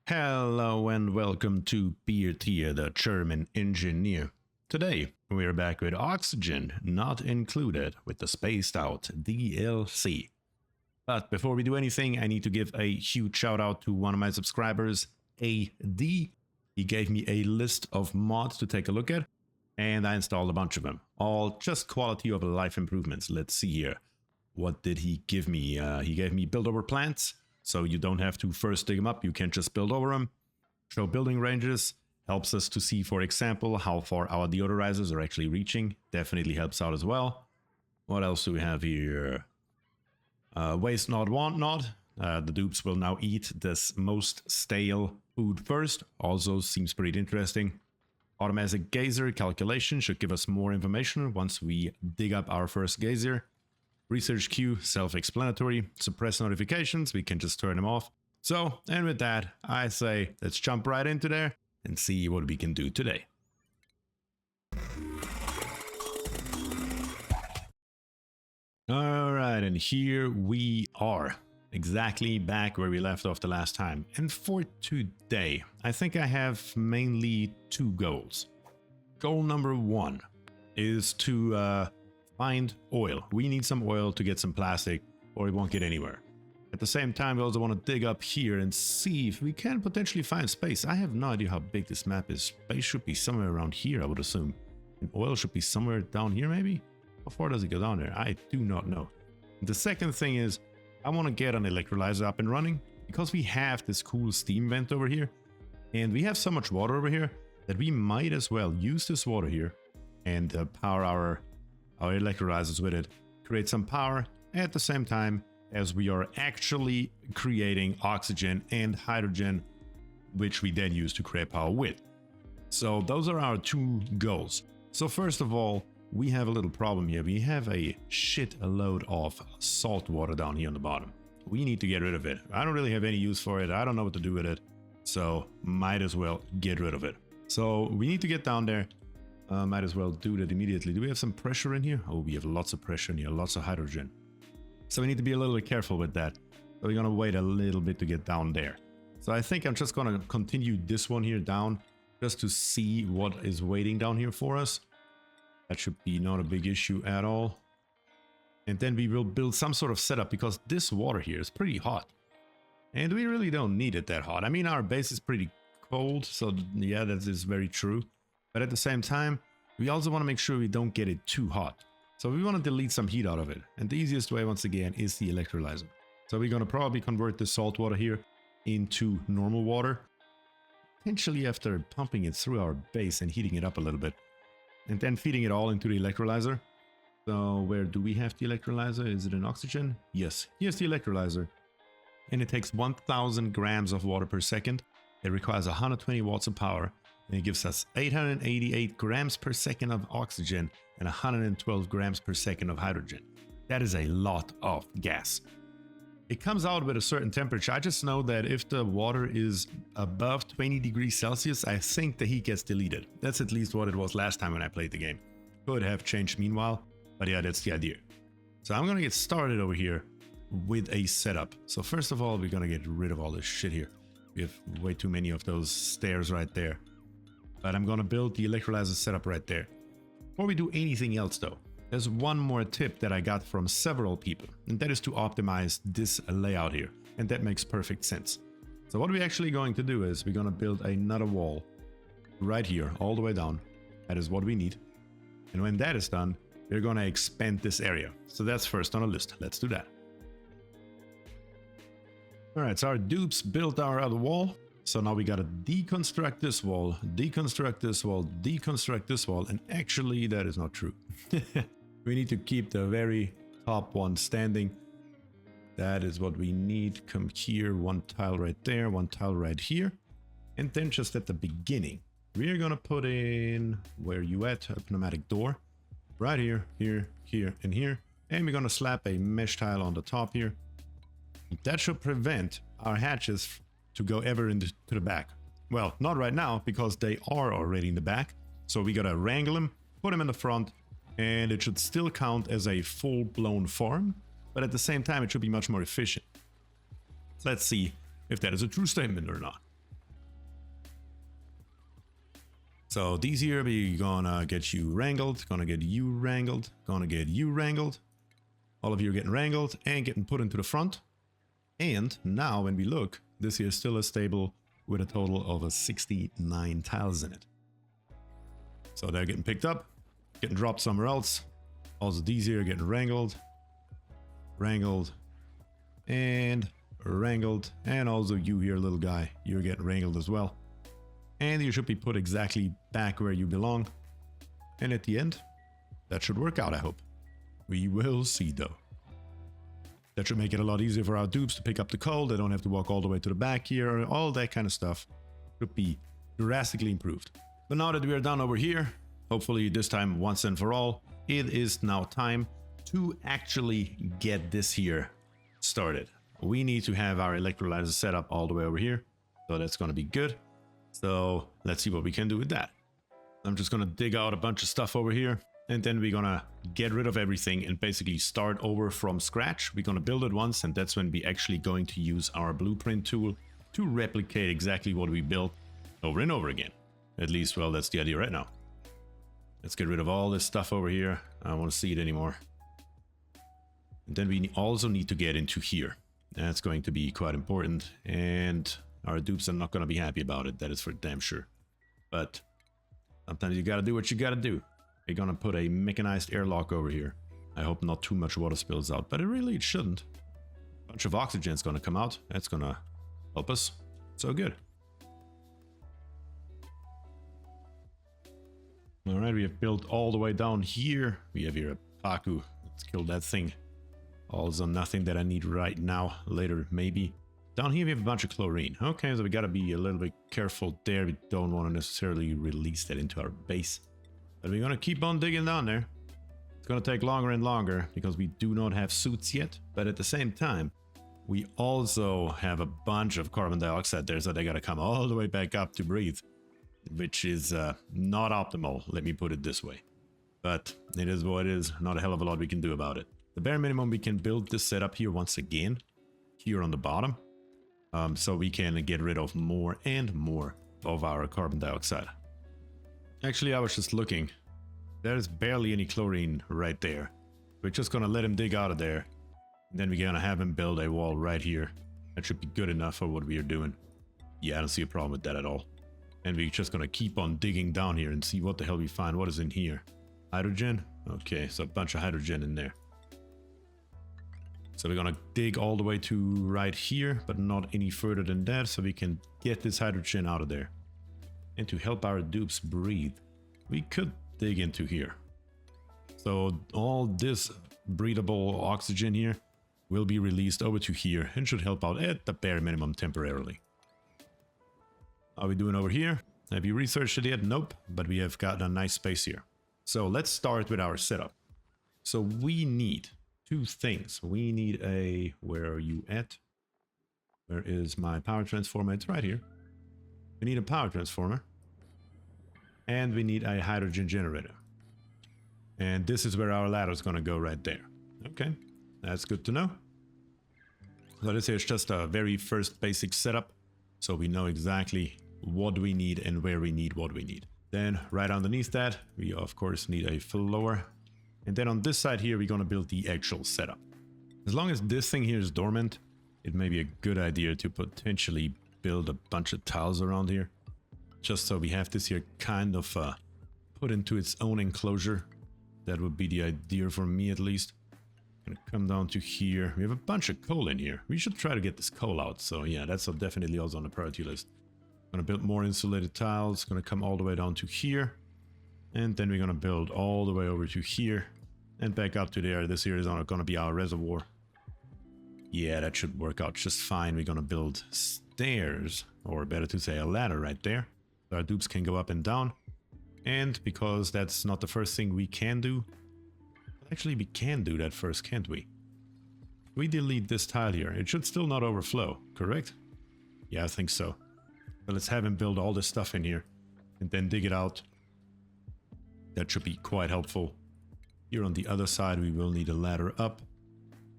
Hello and welcome to BierTier, the German engineer. Today we are back with oxygen not included with the spaced out DLC. But before we do anything, I need to give a huge shout out to one of my subscribers, AD. He gave me a list of mods to take a look at, and I installed a bunch of them. All just quality of life improvements. Let's see here. What did he give me? He gave me build over plants. So you don't have to first dig them up, you can just build over them. Show building ranges, helps us to see, for example, how far our deodorizers are actually reaching. Definitely helps out as well. What else do we have here? Waste not, want not. The dupes will now eat this most stale food first. Also seems pretty interesting. Automatic geyser calculation should give us more information once we dig up our first geyser. Research queue, self-explanatory. Suppress notifications, we can just turn them off. So, and with that, I say let's jump right into there and see what we can do today. Alright, and here we are. Exactly back where we left off the last time. And for today, I think I have mainly two goals. Goal number one is to find oil. We need some oil to get some plastic or we won't get anywhere. At the same time, we also want to dig up here and see if we can potentially find space. I have no idea how big this map is. Space should be somewhere around here, I would assume. And oil should be somewhere down here, maybe? How far does it go down there? I do not know. The second thing is, I want to get an electrolyzer up and running because we have this cool steam vent over here. And we have so much water over here that we might as well use this water here and power our electrolyzers with it, create some power at the same time as we are actually creating oxygen and hydrogen, which we then use to create power with. So those are our two goals. So first of all, we have a little problem here. We have a shit load of salt water down here on the bottom. We need to get rid of it. I don't really have any use for it. I don't know what to do with it. So might as well get rid of it. So we need to get down there. Might as well do that immediately. Do we have some pressure in here? Oh, we have lots of pressure in here, lots of hydrogen. So we need to be a little bit careful with that. So we're gonna wait a little bit to get down there. So I think I'm just gonna continue this one here down just to see what is waiting down here for us. That should be not a big issue at all. And then we will build some sort of setup because this water here is pretty hot. And we really don't need it that hot. I mean, our base is pretty cold, so yeah, that is very true. But at the same time, we also want to make sure we don't get it too hot. So we want to delete some heat out of it. And the easiest way, once again, is the electrolyzer. So we're going to probably convert the salt water here into normal water. Potentially after pumping it through our base and heating it up a little bit. And then feeding it all into the electrolyzer. So where do we have the electrolyzer? Is it in oxygen? Yes, here's the electrolyzer. And it takes 1000 grams of water per second. It requires 120 watts of power. And it gives us 888 grams per second of oxygen and 112 grams per second of hydrogen. That is a lot of gas. It comes out with a certain temperature. I just know that if the water is above 20 degrees Celsius, I think the heat gets deleted. That's at least what it was last time when I played the game. Could have changed meanwhile, but yeah, that's the idea. So I'm gonna get started over here with a setup. So first of all, we're gonna get rid of all this shit here. We have way too many of those stairs right there. But I'm gonna build the electrolyzer setup right there. Before we do anything else though, there's one more tip that I got from several people, and that is to optimize this layout here. And that makes perfect sense. So what we're actually going to do is we're gonna build another wall right here, all the way down. That is what we need. And when that is done, we're gonna expand this area. So that's first on the list. Let's do that. All right, so our dupes built our other wall. So now we gotta deconstruct this wall, deconstruct this wall, deconstruct this wall, and actually that is not true. We need to keep the very top one standing. That is what we need. Come here, one tile right there, one tile right here. And then just at the beginning, we're gonna put in, where you at, a pneumatic door. Right here, here, here, and here. And we're gonna slap a mesh tile on the top here. That should prevent our hatches to go ever into the back. Well, not right now because they are already in the back. So we gotta wrangle them, put them in the front, and it should still count as a full-blown farm, but at the same time it should be much more efficient. Let's see if that is a true statement or not. So these here, we gonna get you wrangled, gonna get you wrangled, gonna get you wrangled. All of you are getting wrangled and getting put into the front. And now when we look, this here is still a stable with a total of 69 tiles in it. So they're getting picked up, getting dropped somewhere else. Also these here are getting wrangled, wrangled, and wrangled. And also you here, little guy, you're getting wrangled as well. And you should be put exactly back where you belong. And at the end, that should work out, I hope. We will see though. That should make it a lot easier for our dupes to pick up the coal. They don't have to walk all the way to the back here. All that kind of stuff should be drastically improved. But now that we are done over here, hopefully this time once and for all, it is now time to actually get this here started. We need to have our electrolyzer set up all the way over here. So that's going to be good. So let's see what we can do with that. I'm just going to dig out a bunch of stuff over here. And then we're gonna get rid of everything and basically start over from scratch. We're gonna build it once, and that's when we actually going to use our blueprint tool to replicate exactly what we built over and over again. At least, well, that's the idea right now. Let's get rid of all this stuff over here. I don't want to see it anymore. And then we also need to get into here. That's going to be quite important, and our dupes are not going to be happy about it. That is for damn sure. But sometimes you gotta do what you gotta do. We're gonna put a mechanized airlock over here. I hope not too much water spills out, but it shouldn't. A bunch of oxygen is gonna come out. That's gonna help us. So good. All right, we have built all the way down here. We have here a Paku. Let's kill that thing. Also nothing that I need right now. Later, maybe. Down here we have a bunch of chlorine. Okay, so we gotta be a little bit careful there. We don't want to necessarily release that into our base. But we're gonna keep on digging down there. It's gonna take longer and longer because we do not have suits yet. But at the same time, we also have a bunch of carbon dioxide there, so they gotta come all the way back up to breathe. Which is not optimal, let me put it this way. But it is what it is, not a hell of a lot we can do about it. The bare minimum, we can build this setup here once again, here on the bottom. So we can get rid of more and more of our carbon dioxide. Actually, I was just looking. There's barely any chlorine right there. We're just gonna let him dig out of there. And then we're gonna have him build a wall right here. That should be good enough for what we are doing. Yeah, I don't see a problem with that at all. And we're just gonna keep on digging down here and see what the hell we find. What is in here? Hydrogen? Okay, so a bunch of hydrogen in there. So we're gonna dig all the way to right here, but not any further than that, so we can get this hydrogen out of there. And to help our dupes breathe, we could dig into here. So all this breathable oxygen here will be released over to here and should help out at the bare minimum temporarily. How are we doing over here? Have you researched it yet? Nope, but we have got a nice space here. So let's start with our setup. So we need two things. We need a... Where are you at? Where is my power transformer? It's right here. We need a power transformer. And we need a hydrogen generator. And this is where our ladder is going to go right there. Okay, that's good to know. So this here is just a very first basic setup. So we know exactly what we need and where we need what we need. Then right underneath that, we of course need a floor. And then on this side here, we're going to build the actual setup. As long as this thing here is dormant, it may be a good idea to potentially build a bunch of tiles around here. Just so we have this here kind of put into its own enclosure. That would be the idea for me at least. Gonna come down to here. We have a bunch of coal in here. We should try to get this coal out. So yeah, that's definitely also on the priority list. Gonna build more insulated tiles. Gonna come all the way down to here. And then we're gonna build all the way over to here. And back up to there. This here is gonna be our reservoir. Yeah, that should work out just fine. We're gonna build stairs, or better to say a ladder right there. So our dupes can go up and down. And because that's not the first thing we can do, actually we can do that first, can't we? We delete this tile here. It should still not overflow, correct? Yeah, I think so. But let's have him build all this stuff in here and then dig it out. That should be quite helpful. Here on the other side, we will need a ladder up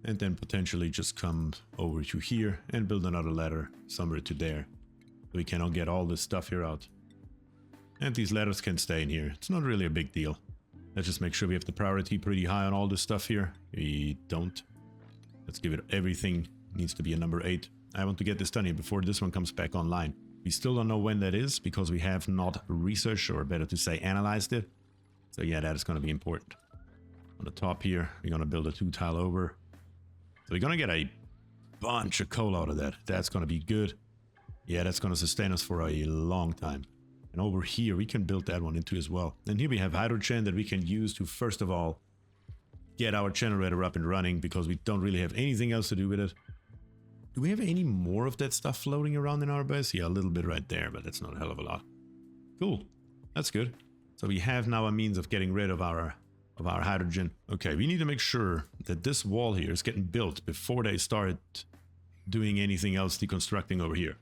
and then potentially just come over to here and build another ladder somewhere to there. So we cannot get all this stuff here out. And these letters can stay in here. It's not really a big deal. Let's just make sure we have the priority pretty high on all this stuff here. We don't. Let's give it everything. Needs to be a number 8. I want to get this done here before this one comes back online. We still don't know when that is because we have not researched, or better to say analyzed it. So yeah, that is going to be important. On the top here, we're going to build a 2 tile over. So we're going to get a bunch of coal out of that. That's going to be good. Yeah, that's going to sustain us for a long time. And over here, we can build that one into as well. And here we have hydrogen that we can use to, first of all, get our generator up and running, because we don't really have anything else to do with it. Do we have any more of that stuff floating around in our base? Yeah, a little bit right there, but that's not a hell of a lot. Cool. That's good. So we have now a means of getting rid of our hydrogen. Okay, we need to make sure that this wall here is getting built before they start doing anything else deconstructing over here.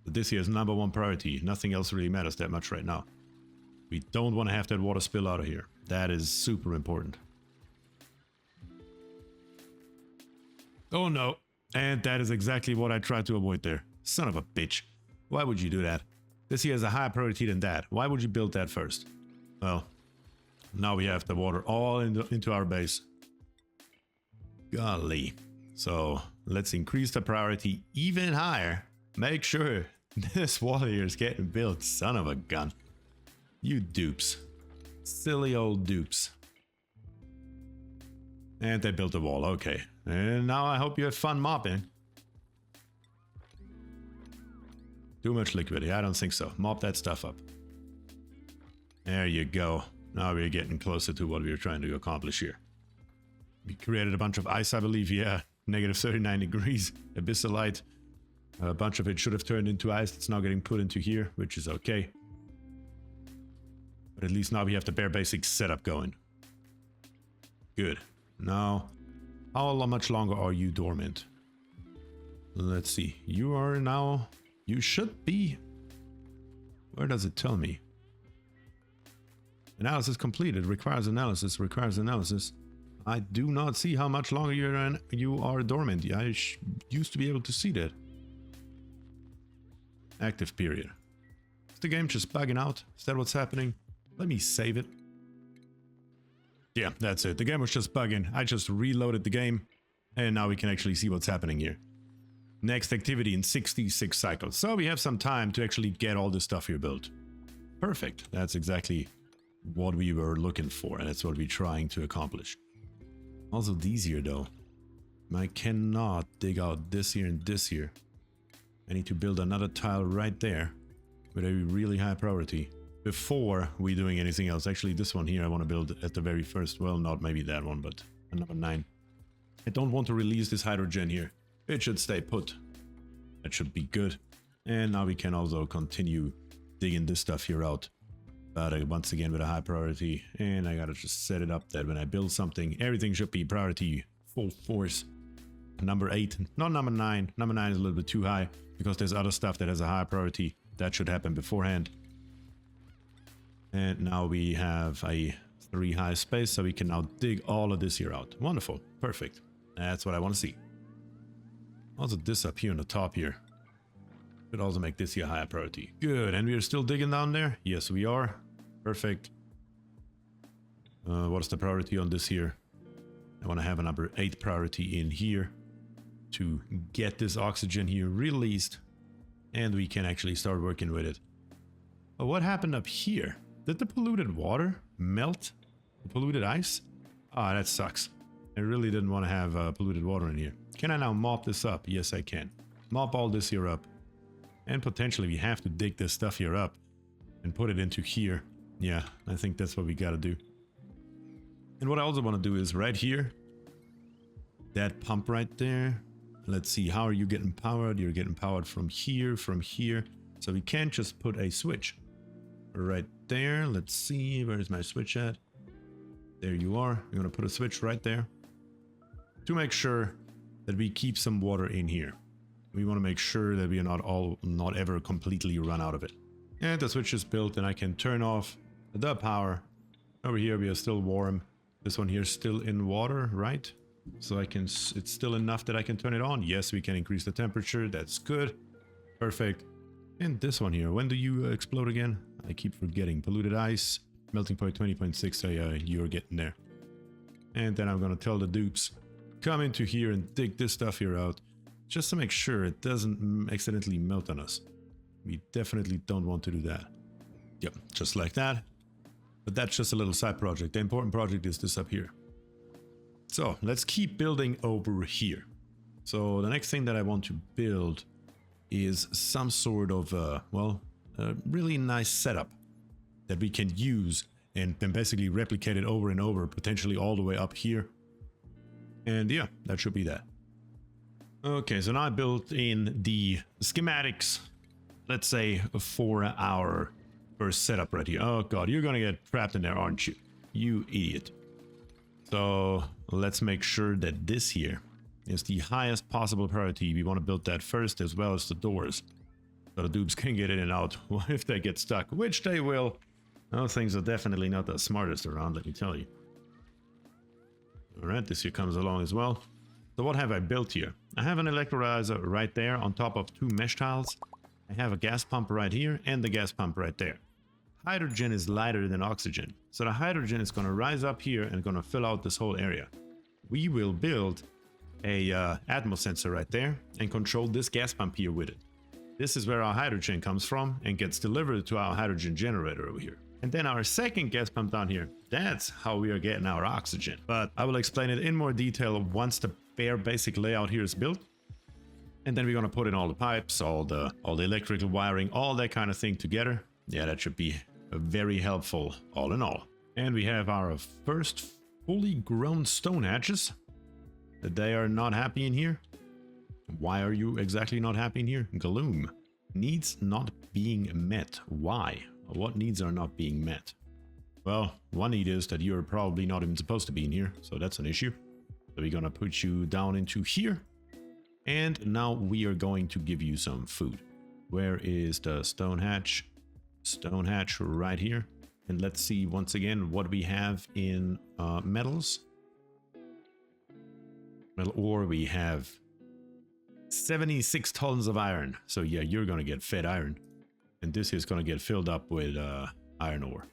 But this here is number 1 priority. Nothing else really matters that much right now. We don't want to have that water spill out of here. That is super important. Oh no. And that is exactly what I tried to avoid there. Son of a bitch. Why would you do that? This here has a higher priority than that. Why would you build that first? Well, now we have the water all into our base. Golly. So let's increase the priority even higher. Make sure this wall here is getting built. Son of a gun. You dupes. Silly old dupes. And they built a wall. Okay. And now I hope you have fun mopping. Too much liquid. I don't think so. Mop that stuff up. There you go. Now we're getting closer to what we were trying to accomplish here. We created a bunch of ice, I believe. Yeah. Negative 39 degrees. Abyssal light. A bunch of it should have turned into ice. It's now getting put into here, which is okay. But at least now we have the bare basics setup going. Good. Now, how much longer are you dormant? Let's see. You are now... You should be... Where does it tell me? Analysis completed. Requires analysis. Requires analysis. I do not see how much longer you are dormant. I used to be able to see that. Active period. Is the game just bugging out? Is that what's happening? Let me save it. Yeah, that's it. The game was just bugging. I just reloaded the game. And now we can actually see what's happening here. Next activity in 66 cycles. So we have some time to actually get all this stuff here built. Perfect. That's exactly what we were looking for. And that's what we're trying to accomplish. Also these here though. I cannot dig out this here and this here. I need to build another tile right there with a really high priority before we doing anything else. Actually, this one here I want to build at the very first. Well, not maybe that one, but a number 9. I don't want to release this hydrogen here. It should stay put. That should be good. And now we can also continue digging this stuff here out. But once again with a high priority. And I gotta just set it up that when I build something, everything should be priority full force. Number 8, not number 9. Number 9 is a little bit too high because there's other stuff that has a high priority. That should happen beforehand. And now we have a 3 high space, so we can now dig all of this here out. Wonderful. Perfect. That's what I want to see. Also this up here on the top here. Could also make this here a higher priority. Good. And we are still digging down there? Yes, we are. Perfect. What's the priority on this here? I want to have a number 8 priority in here to get this oxygen here released. And we can actually start working with it. But what happened up here? Did the polluted water melt the polluted ice? Ah, that sucks. I really didn't want to have polluted water in here. Can I now mop this up? Yes, I can. Mop all this here up. And potentially we have to dig this stuff here up and put it into here. Yeah, I think that's what we gotta do. And what I also want to do is right here, that pump right there. Let's see, how are you getting powered? You're getting powered from here, So we can't just put a switch right there. Let's see, where's my switch at? There you are. I'm gonna put a switch right there to make sure that we keep some water in here. We want to make sure that we are not ever completely run out of it. And the switch is built and I can turn off the power. Over here we are still warm. This one here is still in water, right? So it's still enough that I can turn it on. Yes, we can increase the temperature. That's good. Perfect. And this one here, when do you explode again? I keep forgetting. Polluted ice, melting point 20.6, so yeah, you're getting there. And then I'm gonna tell the dupes, come into here and dig this stuff here out, just to make sure it doesn't accidentally melt on us. We definitely don't want to do that. Yep, just like that. But that's just a little side project. The important project is this up here. So let's keep building over here. So the next thing that I want to build is some sort of, well, a really nice setup that we can use and then basically replicate it over and over, potentially all the way up here. And yeah, that should be that. Okay, so now I built in the schematics, let's say for our first setup right here. Oh god, you're gonna get trapped in there, aren't you? You idiot. So let's make sure that this here is the highest possible priority. We want to build that first, as well as the doors, so the dupes can get in and out if they get stuck, which they will. Those things are definitely not the smartest around, let me tell you. Alright, this here comes along as well. So what have I built here? I have an electrolyzer right there on top of 2 mesh tiles. I have a gas pump right here and the gas pump right there. Hydrogen is lighter than oxygen, so the hydrogen is going to rise up here and going to fill out this whole area. We will build a Atmos sensor right there and control this gas pump here with it. This is where our hydrogen comes from and gets delivered to our hydrogen generator over here. And then our second gas pump down here, that's how we are getting our oxygen. But I will explain it in more detail once the bare basic layout here is built. And then we're going to put in all the pipes, all the electrical wiring, all that kind of thing together. Yeah, that should be very helpful all in all. And we have our first fully grown stone hatches. They are not happy in here. Why are you exactly not happy in here? Gloom. Needs not being met. Why? What needs are not being met? Well, one need is that you're probably not even supposed to be in here, so that's an issue. So we're gonna put you down into here. And now we are going to give you some food. Where is the stone hatch? Stone hatch right here. And let's see once again what we have in metals. Metal ore, we have 76 tons of iron. So yeah, you're gonna get fed iron. And this is gonna get filled up with iron ore.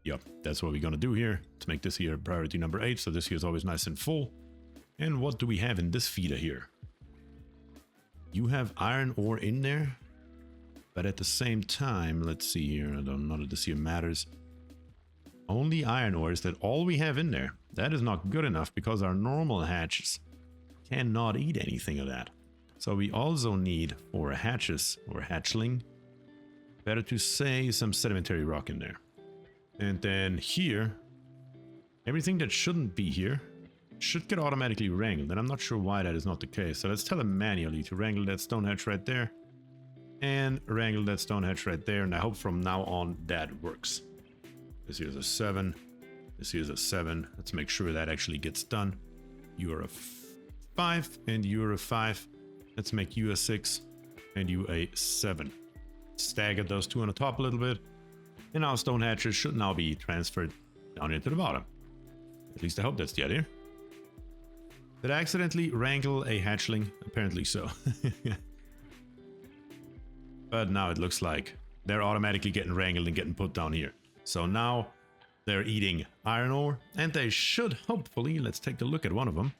Yep, that's what we're gonna do here to make this here priority number 8. So this here is always nice and full. And what do we have in this feeder here? You have iron ore in there, but at the same time, let's see here. I don't know that this here matters. Only iron ore is that all we have in there. That is not good enough because our normal hatches cannot eat anything of that. So we also need for hatches or hatchling, better to say, some sedimentary rock in there. And then here, everything that shouldn't be here should get automatically wrangled, and I'm not sure why that is not the case. So let's tell them manually to wrangle that stone hatch right there and wrangle that stone hatch right there, and I hope from now on that works. This here's a 7, this here's a 7. Let's make sure that actually gets done. You are a 5 and you're a 5. Let's make you a 6 and you a 7. Stagger those two on the top a little bit, and our stone hatches should now be transferred down into the bottom. At least I hope that's the idea. Did I accidentally wrangle a hatchling? Apparently so. But now it looks like they're automatically getting wrangled and getting put down here. So now they're eating iron ore, and they should hopefully, let's take a look at one of them.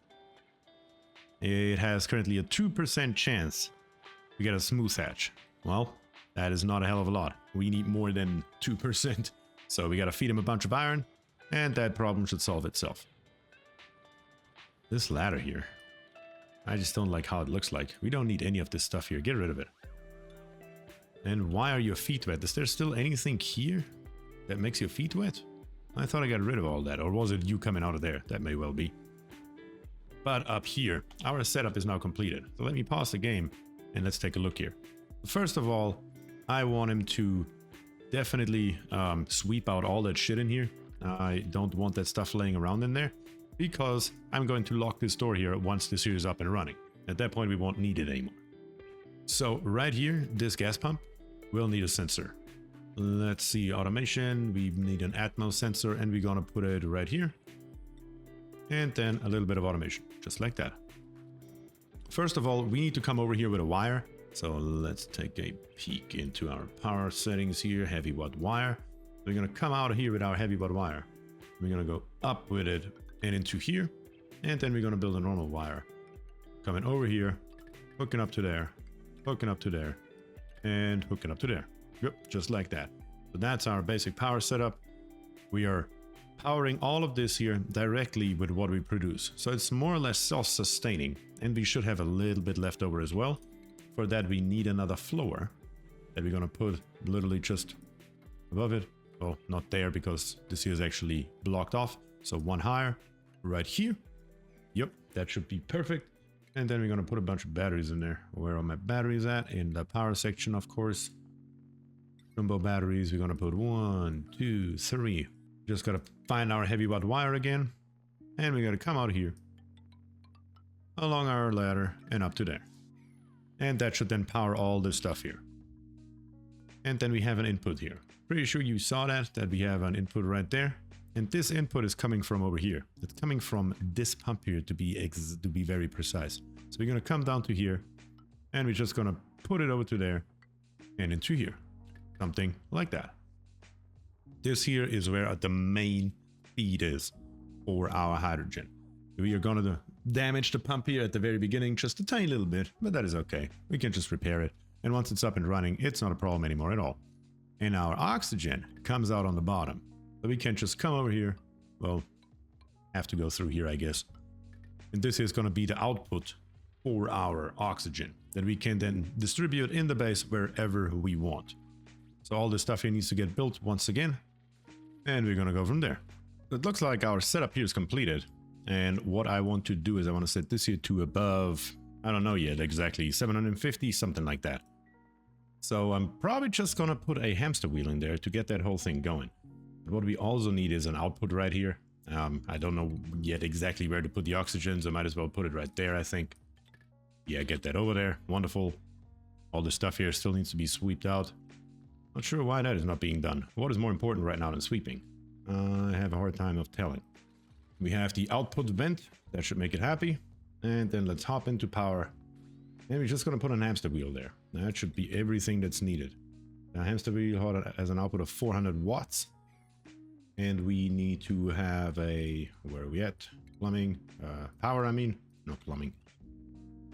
It has currently a 2% chance to get a smooth hatch. Well, that is not a hell of a lot. We need more than 2%. So we gotta feed him a bunch of iron, and that problem should solve itself. This ladder here, I just don't like how it looks like. We don't need any of this stuff here. Get rid of it. And why are your feet wet? Is there still anything here that makes your feet wet? I thought I got rid of all that. Or was it you coming out of there? That may well be. But up here, our setup is now completed. So let me pause the game and let's take a look here. First of all, I want him to definitely sweep out all that shit in here. I don't want that stuff laying around in there, because I'm going to lock this door here once this here is up and running. At that point, we won't need it anymore. So right here, this gas pump will need a sensor. Let's see, automation. We need an Atmos sensor, and we're gonna put it right here. And then a little bit of automation, just like that. First of all, we need to come over here with a wire So let's take a peek into our power settings here. Heavy watt wire. We're gonna come out of here with our heavy watt wire. We're gonna go up with it and into here. And then we're gonna build a normal wire. Coming over here, hooking up to there, hooking up to there, and hooking up to there. Yep, just like that. So that's our basic power setup. We are powering all of this here directly with what we produce. So it's more or less self-sustaining, and we should have a little bit left over as well. For that, we need another floor that we're gonna put literally just above it. Well, not there because this here is actually blocked off. So one higher right here. Yep, that should be perfect. And then we're gonna put a bunch of batteries in there. Where are my batteries at? In the power section, of course. Jumbo batteries, we're gonna put 1, 2, 3. Just gotta find our heavy watt wire again. And we gotta come out here, along our ladder, and up to there. And that should then power all this stuff here. And then we have an input here. Pretty sure you saw that we have an input right there. And this input is coming from over here. It's coming from this pump here to be very precise. So we're gonna come down to here, and we're just gonna put it over to there and into here. Something like that. This here is where the main feed is for our hydrogen. We are gonna damage the pump here at the very beginning, just a tiny little bit, but that is okay. We can just repair it. And once it's up and running, it's not a problem anymore at all. And our oxygen comes out on the bottom. So we can just come over here. Well, have to go through here, I guess. And this is gonna be the output for our oxygen that we can then distribute in the base wherever we want. So all this stuff here needs to get built once again. And we're gonna go from there. It looks like our setup here is completed. And what I want to do is I want to set this here to above, I don't know yet exactly, 750, something like that. So I'm probably just gonna put a hamster wheel in there to get that whole thing going. But what we also need is an output right here. I don't know yet exactly where to put the oxygen, so I might as well put it right there, I think. Yeah, get that over there. Wonderful. All this stuff here still needs to be swept out. Not sure why that is not being done. What is more important right now than sweeping? I have a hard time of telling. We have the output vent. That should make it happy. And then let's hop into power. And we're just going to put a hamster wheel there. That should be everything that's needed. The hamster wheel has an output of 400 watts. And we need to have a... Where are we at? Plumbing. Power, I mean. No, plumbing.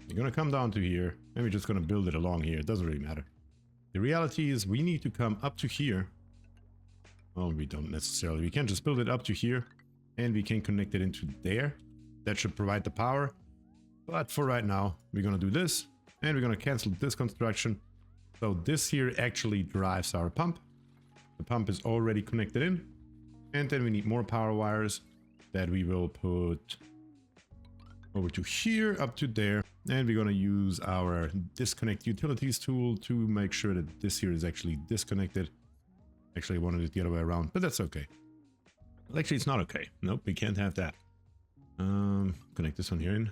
You're going to come down to here. And we're just going to build it along here. It doesn't really matter. The reality is we need to come up to here. Well, we don't necessarily. We can just build it up to here. And we can connect it into there. That should provide the power. But for right now, we're going to do this. And we're going to cancel this construction. So this here actually drives our pump. The pump is already connected in. And then we need more power wires that we will put over to here, up to there. And we're going to use our disconnect utilities tool to make sure that this here is actually disconnected. Actually, I wanted it the other way around, but that's okay. Well, actually, it's not okay. Nope, we can't have that. Connect this one here in.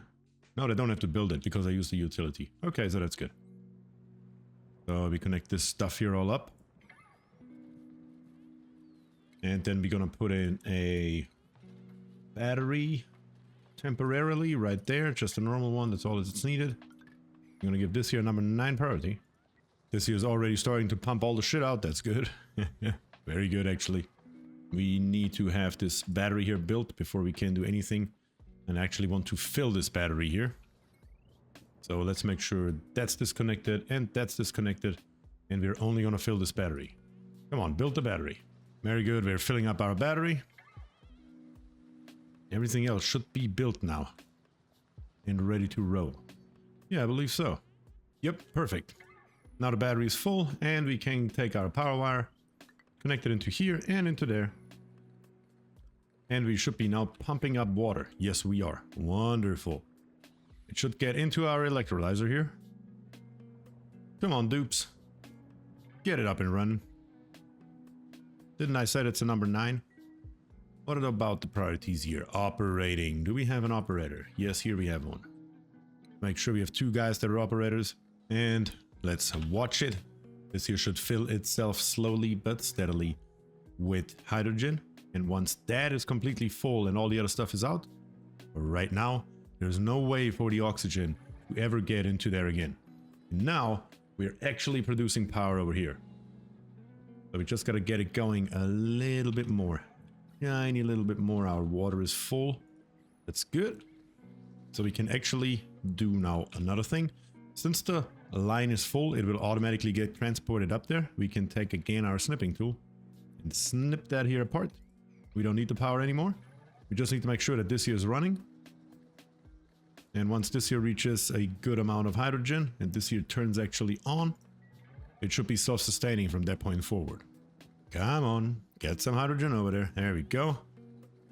No, they don't have to build it because I use the utility. Okay, so that's good. So we connect this stuff here all up. And then we're gonna put in a battery temporarily right there. Just a normal one, that's all that's needed. I'm gonna give this here number 9 priority. This here is already starting to pump all the shit out, that's good. Very good, actually. We need to have this battery here built before we can do anything. And I actually want to fill this battery here. So let's make sure that's disconnected and that's disconnected. And we're only gonna fill this battery. Come on, build the battery. Very good, we're filling up our battery. Everything else should be built now. And ready to roll. Yeah, I believe so. Yep, perfect. Now the battery is full and we can take our power wire, connect it into here and into there. And we should be now pumping up water. Yes, we are. Wonderful. It should get into our electrolyzer here. Come on, Dupes. Get it up and running. Didn't I say it's a number 9? What about the priorities here? Operating. Do we have an operator? Yes, here we have one. Make sure we have 2 guys that are operators. And let's watch it. This here should fill itself slowly but steadily with hydrogen. And once that is completely full and all the other stuff is out, right now, there's no way for the oxygen to ever get into there again. And now, we're actually producing power over here. So we just got to get it going a little bit more. Tiny little bit more. Our water is full. That's good. So we can actually do now another thing. Since the line is full, it will automatically get transported up there. We can take again our snipping tool and snip that here apart. We don't need the power anymore. We just need to make sure that this here is running. And once this here reaches a good amount of hydrogen and this here turns actually on, it should be self-sustaining from that point forward. Come on, get some hydrogen over there. There we go.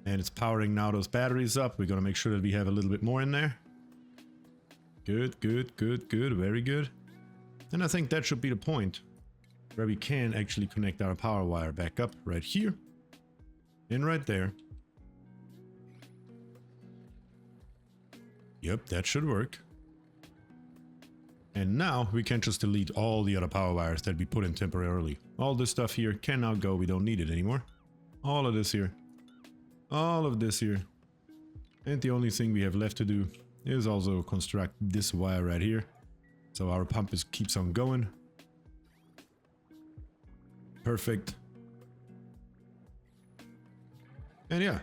And it's powering now those batteries up. We're going to make sure that we have a little bit more in there. Good, good, good, good. Very good. And I think that should be the point where we can actually connect our power wire back up right here and right there. Yep, that should work. And now we can just delete all the other power wires that we put in temporarily. All this stuff here can now go. We don't need it anymore. All of this here. All of this here. And the only thing we have left to do is also construct this wire right here. So our pump keeps on going. Perfect. And yeah,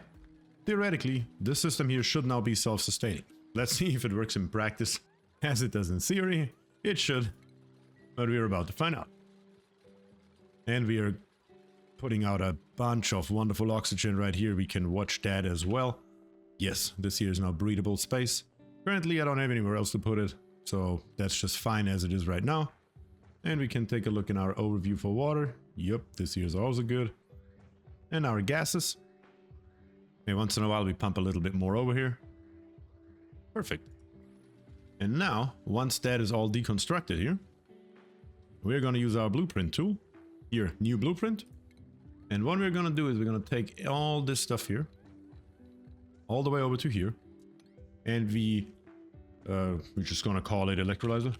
theoretically, this system here should now be self-sustaining. Let's see if it works in practice. As it does in theory, it should. But we're about to find out. And we are putting out a bunch of wonderful oxygen right here. We can watch that as well. Yes, this here is now breathable space. Currently, I don't have anywhere else to put it, so that's just fine as it is right now. And we can take a look in our overview for water. Yep, this here is also good. And our gases. And once in a while, we pump a little bit more over here. Perfect. And now, once that is all deconstructed here, we're going to use our blueprint tool. Here, new blueprint. And what we're going to do is we're going to take all this stuff here, all the way over to here. And we're just going to call it Electrolyzer.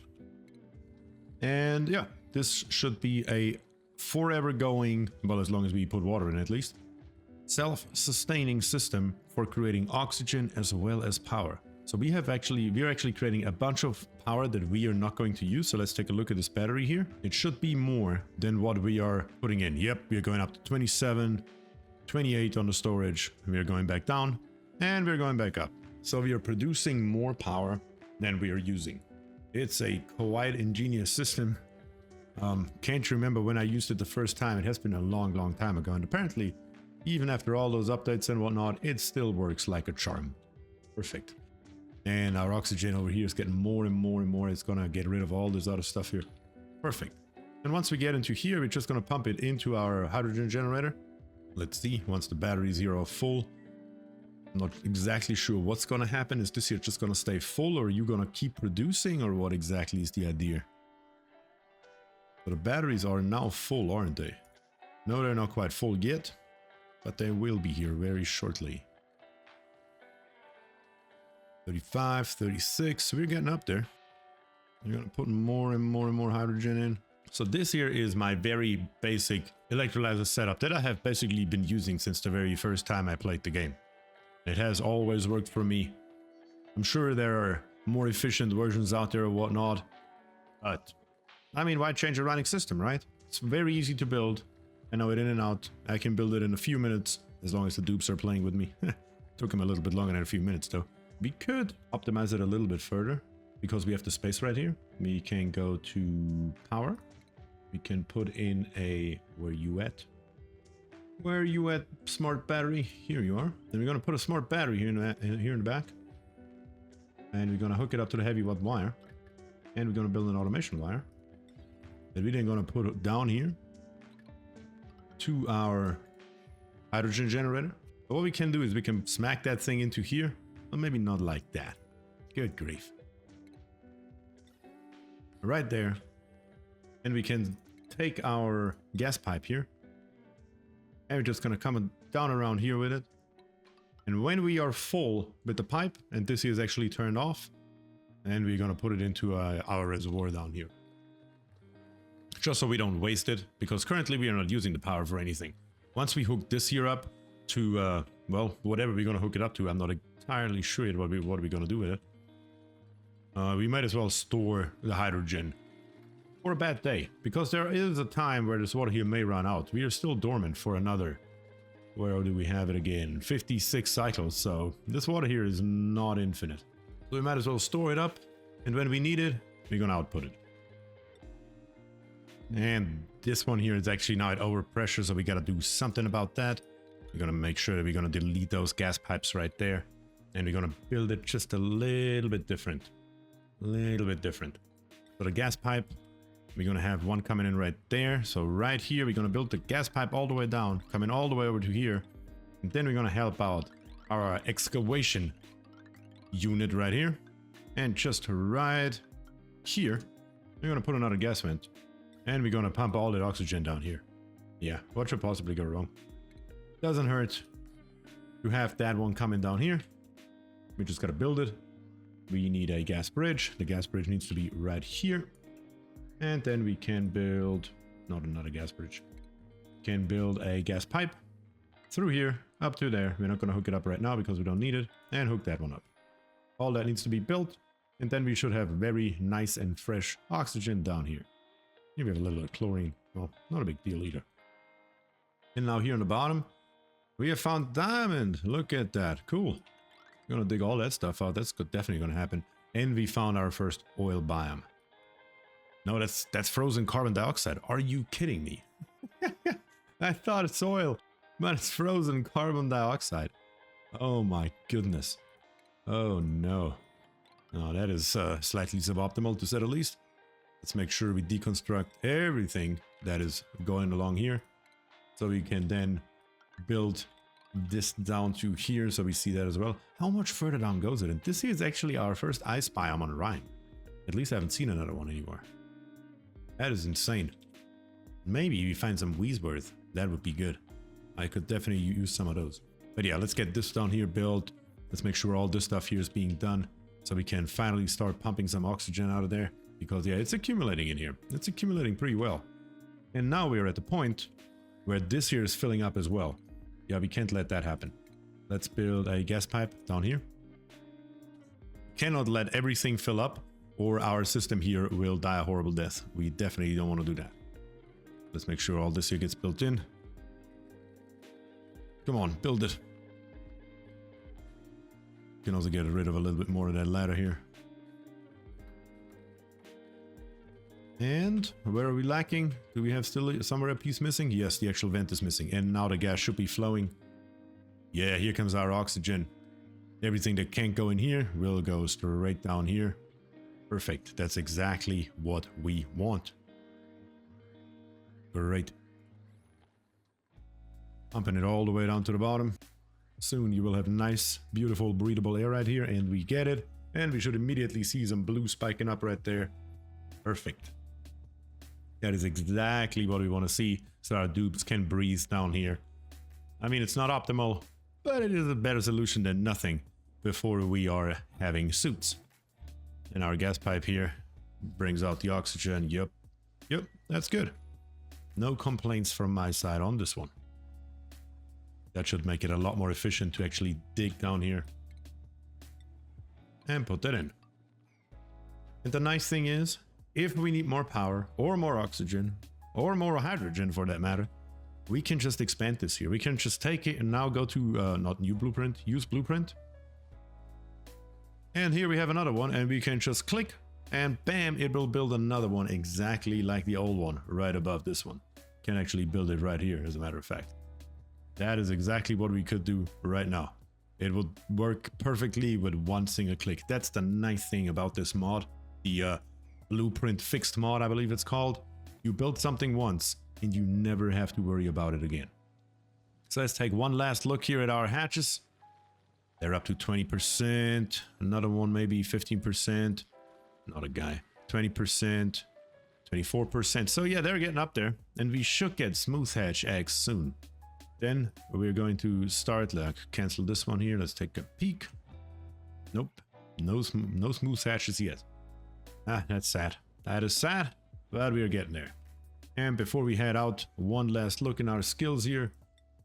And yeah, this should be a forever going, well, as long as we put water in at least, self-sustaining system for creating oxygen as well as power. So we're actually creating a bunch of power that we are not going to use. So let's take a look at this battery here. It should be more than what we are putting in. Yep, we are going up to 27, 28 on the storage. We are going back down and we're going back up. So we are producing more power than we are using. It's a quite ingenious system. Can't remember when I used it the first time. It has been a long, long time ago. And apparently, even after all those updates and whatnot, it still works like a charm. Perfect. And our oxygen over here is getting more and more and more. It's going to get rid of all this other stuff here. Perfect. And once we get into here, we're just going to pump it into our hydrogen generator. Let's see, once the batteries here are full. I'm not exactly sure what's going to happen. Is this here just going to stay full, or are you going to keep producing, or what exactly is the idea? So the batteries are now full, aren't they? No, they're not quite full yet, but they will be here very shortly. 35, 36, we're getting up there. We're going to put more and more and more hydrogen in. So this here is my very basic electrolyzer setup that I have basically been using since the very first time I played the game. It has always worked for me. I'm sure there are more efficient versions out there or whatnot, but I mean, why change a running system, right? It's very easy to build. I know it in and out. I can build it in a few minutes as long as the dupes are playing with me. Took them a little bit longer than a few minutes though. We could optimize it a little bit further because we have the space right here. We can go to power. We can put in a, where you at? Where are you at, smart battery? Here you are. Then we're going to put a smart battery here in the back. And we're going to hook it up to the heavy watt wire. And we're going to build an automation wire that we're then going to put down here to our hydrogen generator. But what we can do is we can smack that thing into here. Well, maybe not like that. Good grief. Right there. And we can take our gas pipe here. And we're just going to come down around here with it. And when we are full with the pipe, and this is actually turned off, and we're going to put it into our reservoir down here. Just so we don't waste it, because currently we are not using the power for anything. Once we hook this here up to, well, whatever we're going to hook it up to, I'm not entirely sure yet what we're going to do with it. We might as well store the hydrogen or a bad day, because there is a time where this water here may run out. We are still dormant for another, where do we have it again? 56 cycles, so this water here is not infinite. So we might as well store it up, and when we need it, we're gonna output it. And this one here is actually now at overpressure, so we gotta do something about that. We're gonna make sure that we're gonna delete those gas pipes right there, and we're gonna build it just a little bit different. So the gas pipe, we're gonna have one coming in right there. So right here, we're gonna build the gas pipe all the way down, coming all the way over to here. And then we're gonna help out our excavation unit right here. And just right here, we're gonna put another gas vent. And we're gonna pump all that oxygen down here. Yeah, what should possibly go wrong? Doesn't hurt to have that one coming down here. We just gotta build it. We need a gas bridge. The gas bridge needs to be right here. And then we can build, not another gas bridge. Can build a gas pipe through here, up to there. We're not gonna hook it up right now because we don't need it. And hook that one up. All that needs to be built. And then we should have very nice and fresh oxygen down here. Here we have a little bit of chlorine. Well, not a big deal either. And now here on the bottom, we have found diamond. Look at that. Cool. We're gonna dig all that stuff out. That's definitely gonna happen. And we found our first oil biome. No, that's frozen carbon dioxide. Are you kidding me? I thought it's oil, but it's frozen carbon dioxide. Oh my goodness. Oh no. No, that is slightly suboptimal to say the least. Let's make sure we deconstruct everything that is going along here, so we can then build this down to here, so we see that as well. How much further down goes it? And this here is actually our first ice biome on Rhine. At least I haven't seen another one anywhere. That is insane. Maybe we find some Weesworth. That would be good. I could definitely use some of those. But yeah, let's get this down here built. Let's make sure all this stuff here is being done, so we can finally start pumping some oxygen out of there. Because yeah, it's accumulating in here. It's accumulating pretty well. And now we are at the point where this here is filling up as well. Yeah, we can't let that happen. Let's build a gas pipe down here. Cannot let everything fill up, or our system here will die a horrible death. We definitely don't want to do that. Let's make sure all this here gets built in. Come on, build it. Can also get rid of a little bit more of that ladder here. And where are we lacking? Do we have still somewhere a piece missing? Yes, the actual vent is missing. And now the gas should be flowing. Yeah, here comes our oxygen. Everything that can't go in here will go straight down here. Perfect. That's exactly what we want. Great. Pumping it all the way down to the bottom. Soon you will have nice, beautiful, breathable air right here. And we get it. And we should immediately see some blue spiking up right there. Perfect. That is exactly what we want to see, so our dupes can breathe down here. I mean, it's not optimal, but it is a better solution than nothing before we are having suits. And our gas pipe here brings out the oxygen. Yep, that's good. No complaints from my side on this one. That should make it a lot more efficient to actually dig down here and put that in. And the nice thing is, if we need more power, or more oxygen, or more hydrogen for that matter, we can just expand this here. We can just take it and now go to, not new blueprint, use blueprint. And here we have another one, and we can just click, and bam, it will build another one exactly like the old one, right above this one. Can actually build it right here, as a matter of fact. That is exactly what we could do right now. It would work perfectly with one single click. That's the nice thing about this mod. The Blueprint Fixed mod, I believe it's called. You build something once and you never have to worry about it again. So let's take one last look here at our hatches. They're up to 20%. Another one maybe 15%. Not a guy. 20%. 24%. So yeah, they're getting up there. And we should get smooth hatch eggs soon. Then we're going to start, like, cancel this one here. Let's take a peek. Nope. No smooth hatches yet. Ah, that's sad. That is sad, but we are getting there. And before we head out, one last look in our skills here.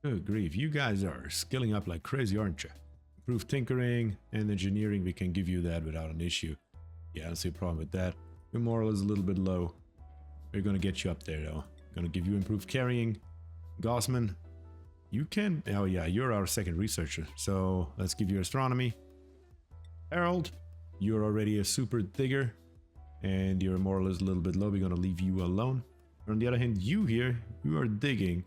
Good grief, you guys are skilling up like crazy, aren't you? Improved tinkering and engineering, we can give you that without an issue. Yeah, I don't see a problem with that. Your moral is a little bit low. We're gonna get you up there though. Gonna give you improved carrying. Gossman, you can, oh yeah, you're our second researcher. So let's give you astronomy. Harold, you're already a super digger and you're more or less a little bit low. We're gonna leave you alone. On the other hand, you here, you are digging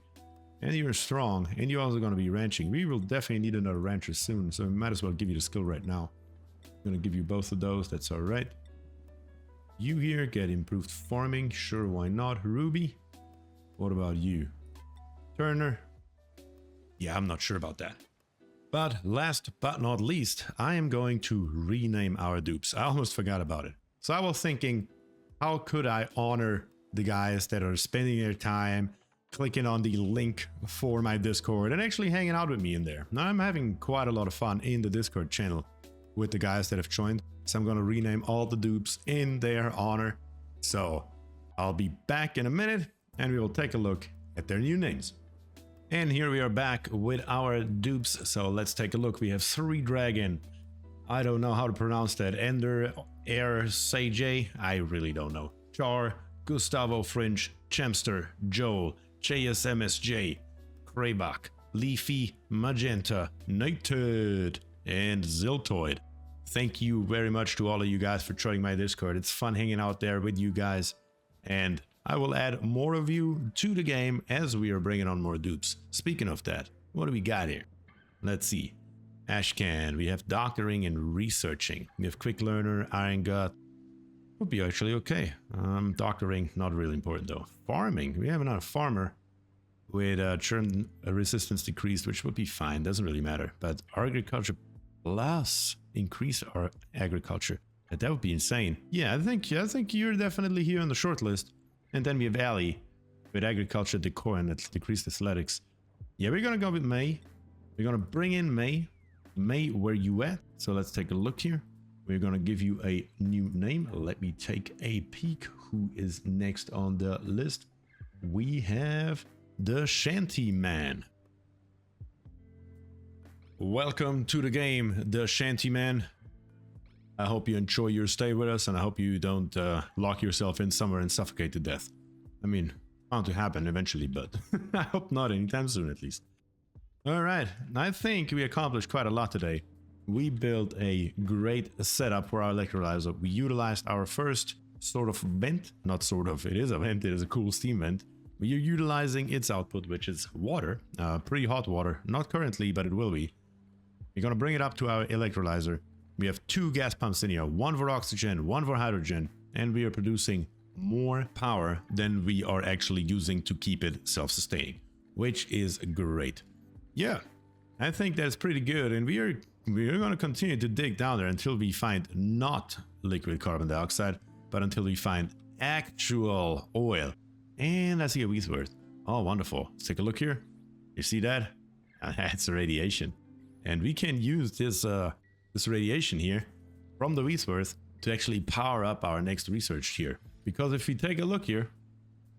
and you're strong and you're also gonna be ranching. We will definitely need another rancher soon, so we might as well give you the skill right now. I'm gonna give you both of those, that's all right. You here get improved farming, sure, why not? Ruby, what about you? Turner, yeah, I'm not sure about that. But last but not least, I am going to rename our dupes. I almost forgot about it. So I was thinking, how could I honor the guys that are spending their time clicking on the link for my Discord and actually hanging out with me in there. Now I'm having quite a lot of fun in the Discord channel with the guys that have joined. So I'm going to rename all the dupes in their honor. So I'll be back in a minute and we will take a look at their new names. And here we are back with our dupes. So let's take a look. We have 3 dragon. I don't know how to pronounce that. Ender, Air, Sage. I really don't know. Char, Gustavo Fringe, Chemster, Joel, JSMSJ, Kraybach, Leafy, Magenta, Nighted, and Ziltoid. Thank you very much to all of you guys for joining my Discord. It's fun hanging out there with you guys. And I will add more of you to the game as we are bringing on more dupes. Speaking of that, what do we got here? Let's see. Ashcan, we have doctoring and researching. We have quick learner, iron gut. Would be actually okay. Doctoring, not really important though. Farming, we have another farmer with churn resistance decreased, which would be fine, doesn't really matter. But agriculture plus increase our agriculture, that would be insane. Yeah, I think you're definitely here on the short list. And then we have Ali with agriculture, decor, and decreased athletics. Yeah, we're gonna go with May. We're gonna bring in May. May, where you at? So let's take a look here. We're gonna give you a new name. Let me take a peek. Who is next on the list? We have the Shanty Man. Welcome to the game, the Shanty Man. I hope you enjoy your stay with us, and I hope you don't lock yourself in somewhere and suffocate to death. I mean, bound to happen eventually, but I hope not anytime soon at least. Alright, I think we accomplished quite a lot today. We built a great setup for our electrolyzer. We utilized our first sort of vent, not sort of, it is a vent, it is a cool steam vent. We are utilizing its output, which is water, pretty hot water, not currently, but it will be. We're gonna bring it up to our electrolyzer. We have 2 gas pumps in here, 1 for oxygen, 1 for hydrogen, and we are producing more power than we are actually using to keep it self-sustaining, which is great. Yeah, I think that's pretty good, and we're going to continue to dig down there until we find not liquid carbon dioxide, but until we find actual oil. And I see a Weesworth. Oh, wonderful. Let's take a look here. You see that? That's radiation. And we can use this radiation here from the Weesworth to actually power up our next research here. Because if we take a look here,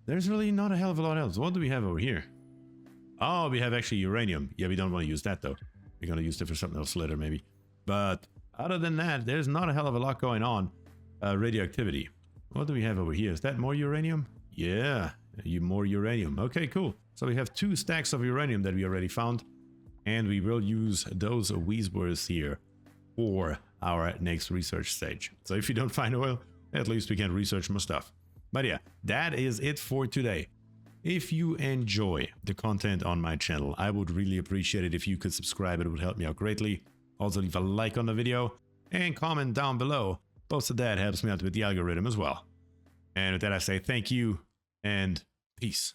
there's really not a hell of a lot else. What do we have over here? Oh, we have actually uranium. Yeah, we don't want to use that though. We're going to use it for something else later maybe. But other than that, there's not a hell of a lot going on. Radioactivity. What do we have over here? Is that more uranium? Yeah, more uranium. Okay, cool. So we have 2 stacks of uranium that we already found. And we will use those Weesworths here for our next research stage. So if you don't find oil, at least we can research more stuff. But yeah, that is it for today. If you enjoy the content on my channel, I would really appreciate it if you could subscribe. It would help me out greatly. Also leave a like on the video and comment down below. Both of that helps me out with the algorithm as well. And with that I say thank you and peace.